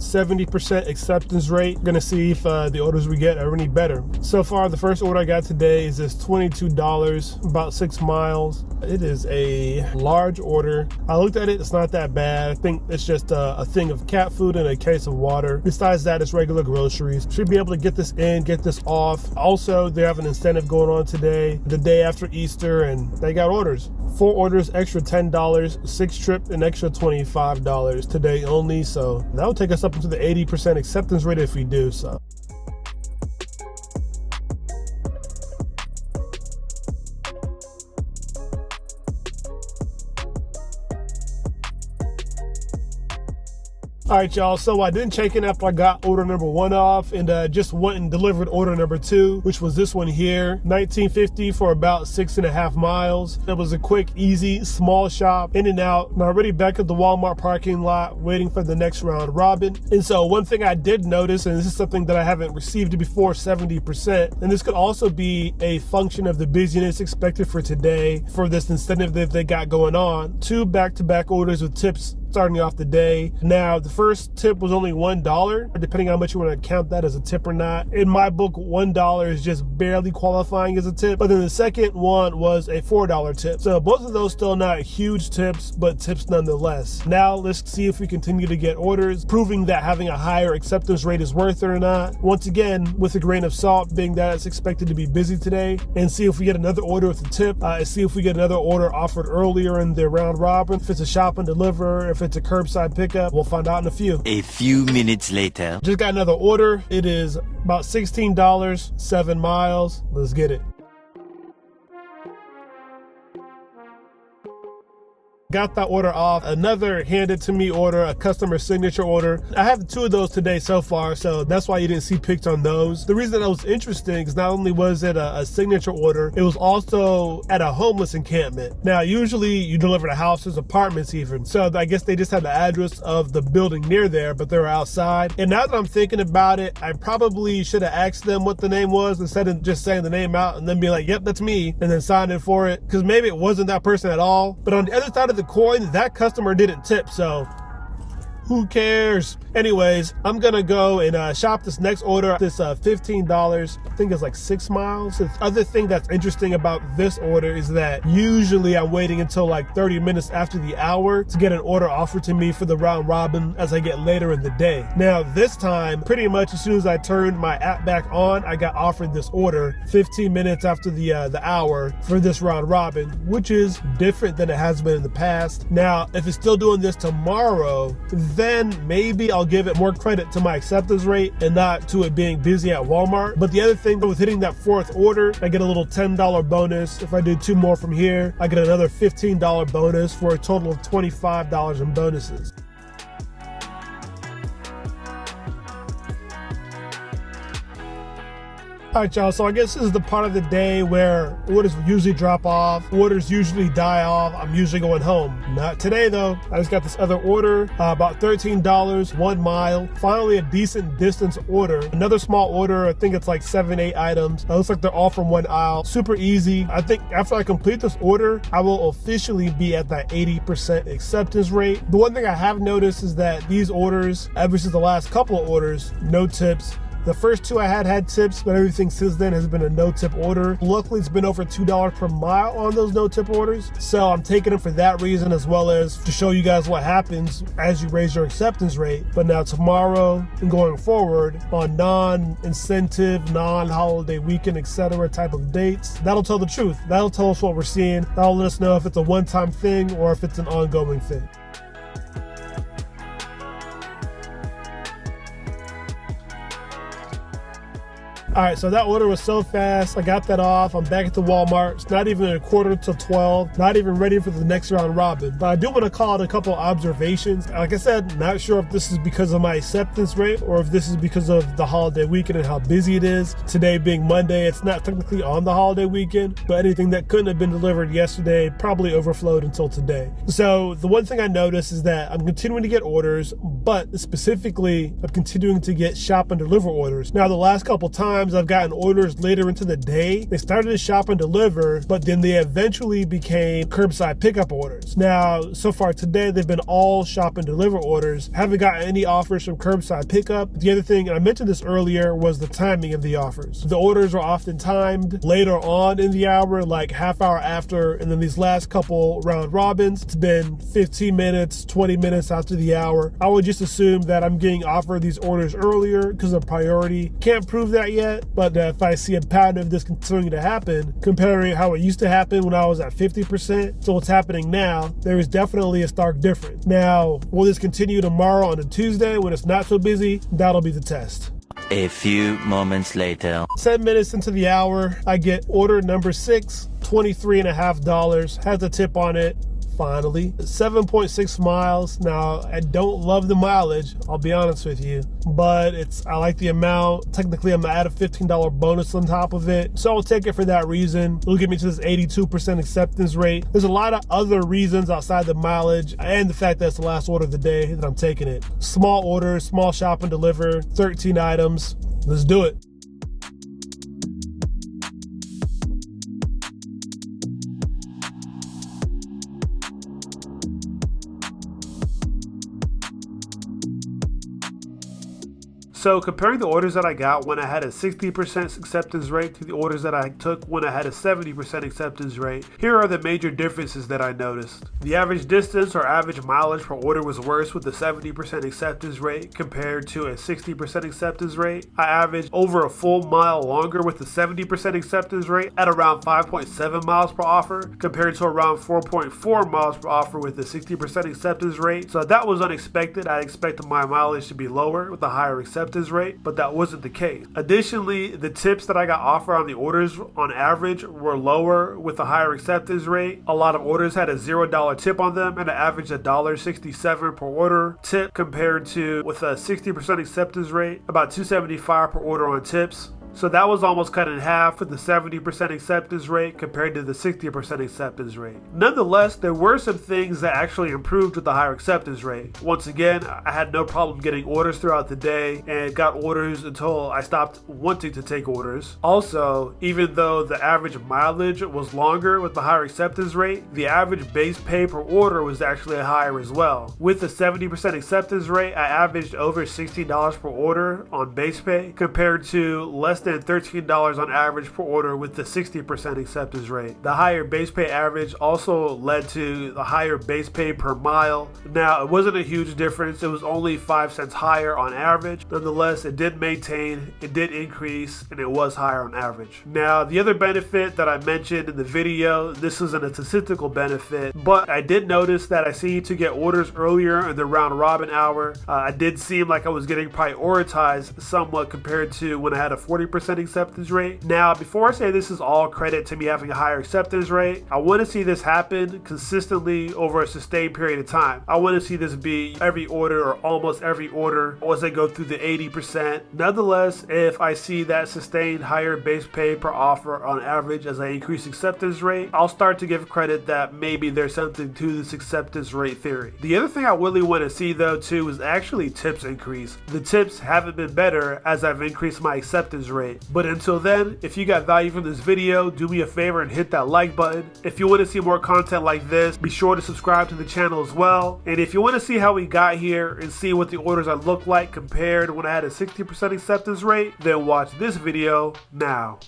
70% acceptance rate. Gonna see if the orders we get are any better. So far, the first order I got today is this $22, about 6 miles. It is a large order. I looked at it, it's not that bad. I think it's just a thing of cat food and a case of water. Besides that, it's regular groceries. Should be able to get this in, get this off. Also, they have an incentive going on today, the day after Easter, and they got orders. 4 orders, extra $10, 6 trip, an extra $25 today only. So that will take us up into the 80% acceptance rate if we do so. All right, y'all, so I didn't check in after I got order number 1 off, and just went and delivered order number 2, which was this one here, $19.50 for about 6.5 miles. It was a quick, easy, small shop, in and out. I'm already back at the Walmart parking lot, waiting for the next round robin. And so one thing I did notice, and this is something that I haven't received before, 70%, and this could also be a function of the busyness expected for today for this incentive that they got going on. 2 back-to-back orders with tips starting off the day. Now, the first tip was only $1, depending on how much you want to count that as a tip or not. In my book, $1 is just barely qualifying as a tip. But then the second one was a $4 tip. So both of those still not huge tips, but tips nonetheless. Now, let's see if we continue to get orders, proving that having a higher acceptance rate is worth it or not. Once again, with a grain of salt, being that it's expected to be busy today, and see if we get another order with a tip, see if we get another order offered earlier in the round robin. If it's a shop and deliver, if it's a curbside pickup, we'll find out in a few. A few minutes later. Just got another order. It is about $16, 7 miles. Let's get it. Got that order off. Another handed to me order, a customer signature order. I have 2 of those today so far, so that's why you didn't see pics on those. The reason that was interesting is not only was it a signature order, it was also at a homeless encampment. Now, usually you deliver to houses, apartments even. So I guess they just had the address of the building near there, but they were outside. And now that I'm thinking about it, I probably should have asked them what the name was instead of just saying the name out and then be like, yep, that's me, and then signing for it. Because maybe it wasn't that person at all. But on the other side of the coin, that customer didn't tip, so who cares? Anyways, I'm gonna go and shop this next order. This $15, I think it's like 6 miles. The other thing that's interesting about this order is that usually I'm waiting until like 30 minutes after the hour to get an order offered to me for the round robin as I get later in the day. Now this time, pretty much as soon as I turned my app back on, I got offered this order 15 minutes after the hour for this round robin, which is different than it has been in the past. Now, if it's still doing this tomorrow, then maybe I'll give it more credit to my acceptance rate and not to it being busy at Walmart. But the other thing with hitting that 4th order, I get a little $10 bonus. If I do 2 more from here, I get another $15 bonus for a total of $25 in bonuses. All right, y'all, so I guess this is the part of the day where orders usually drop off, orders usually die off. I'm usually going home. Not today, though. I just got this other order, about $13, 1 mile. Finally, a decent distance order. Another small order, I think it's like 7, 8 items. It looks like they're all from 1 aisle. Super easy. I think after I complete this order, I will officially be at that 80% acceptance rate. The one thing I have noticed is that these orders, ever since the last couple of orders, no tips. The first 2 I had tips, but everything since then has been a no-tip order. Luckily, it's been over $2 per mile on those no-tip orders. So I'm taking them for that reason, as well as to show you guys what happens as you raise your acceptance rate. But now tomorrow and going forward on non-incentive, non-holiday weekend, etc. type of dates, that'll tell the truth. That'll tell us what we're seeing. That'll let us know if it's a one-time thing or if it's an ongoing thing. All right, so that order was so fast. I got that off. I'm back at the Walmart. It's not even a quarter to 12. Not even ready for the next round robin. But I do want to call out a couple observations. Like I said, not sure if this is because of my acceptance rate or if this is because of the holiday weekend and how busy it is. Today being Monday, it's not technically on the holiday weekend, but anything that couldn't have been delivered yesterday probably overflowed until today. So the one thing I noticed is that I'm continuing to get orders, but specifically I'm continuing to get shop and deliver orders. Now, the last couple times times I've gotten orders later into the day. They started to shop and deliver, but then they eventually became curbside pickup orders. Now, so far today, they've been all shop and deliver orders. Haven't gotten any offers from curbside pickup. The other thing, and I mentioned this earlier, was the timing of the offers. The orders are often timed later on in the hour, like half hour after, and then these last couple round robins, it's been 15 minutes, 20 minutes after the hour. I would just assume that I'm getting offered these orders earlier because of priority. Can't prove that yet, but if I see a pattern of this continuing to happen, comparing how it used to happen when I was at 50% to what's happening now, there is definitely a stark difference. Now, will this continue tomorrow on a Tuesday when it's not so busy? That'll be the test. A few moments later. 7 minutes into the hour, I get order number 6, $23.50, has a tip on it. Finally, 7.6 miles. Now, I don't love the mileage, I'll be honest with you, but I like the amount. Technically, I'm gonna add a $15 bonus on top of it, so I'll take it for that reason. It'll get me to this 82% acceptance rate. There's a lot of other reasons outside the mileage and the fact that it's the last order of the day that I'm taking it. Small order, small shop and deliver, 13 items. Let's do it. So comparing the orders that I got when I had a 60% acceptance rate to the orders that I took when I had a 70% acceptance rate, here are the major differences that I noticed. The average distance or average mileage per order was worse with the 70% acceptance rate compared to a 60% acceptance rate. I averaged over a full mile longer with the 70% acceptance rate at around 5.7 miles per offer compared to around 4.4 miles per offer with the 60% acceptance rate. So that was unexpected. I expected my mileage to be lower with a higher acceptance rate, but that wasn't the case. Additionally, the tips that I got offered on the orders on average were lower with a higher acceptance rate. A lot of orders had a $0 tip on them and an average $1.67 per order tip compared to with a 60% acceptance rate, about $2.75 per order on tips. So that was almost cut in half with the 70% acceptance rate compared to the 60% acceptance rate. Nonetheless, there were some things that actually improved with the higher acceptance rate. Once again, I had no problem getting orders throughout the day and got orders until I stopped wanting to take orders. Also, even though the average mileage was longer with the higher acceptance rate, the average base pay per order was actually higher as well. With the 70% acceptance rate, I averaged over $16 per order on base pay compared to less than $13 on average per order with the 60% acceptance rate. The higher base pay average also led to the higher base pay per mile. Now, it wasn't a huge difference. It was only 5 cents higher on average. Nonetheless, it did maintain, it did increase, and it was higher on average. Now, the other benefit that I mentioned in the video, this isn't a statistical benefit, but I did notice that I seemed to get orders earlier in the round robin hour. I did seem like I was getting prioritized somewhat compared to when I had a 40% acceptance rate. Now, before I say this is all credit to me having a higher acceptance rate, I want to see this happen consistently over a sustained period of time. I want to see this be every order or almost every order once I go through the 80%. Nonetheless, if I see that sustained higher base pay per offer on average as I increase acceptance rate, I'll start to give credit that maybe there's something to this acceptance rate theory. The other thing I really want to see though too is actually tips increase. The tips haven't been better as I've increased my acceptance rate. But until then, if you got value from this video, do me a favor and hit that like button. If you want to see more content like this, be sure to subscribe to the channel as well. And if you want to see how we got here and see what the orders I look like compared when I had a 60% acceptance rate, then watch this video now.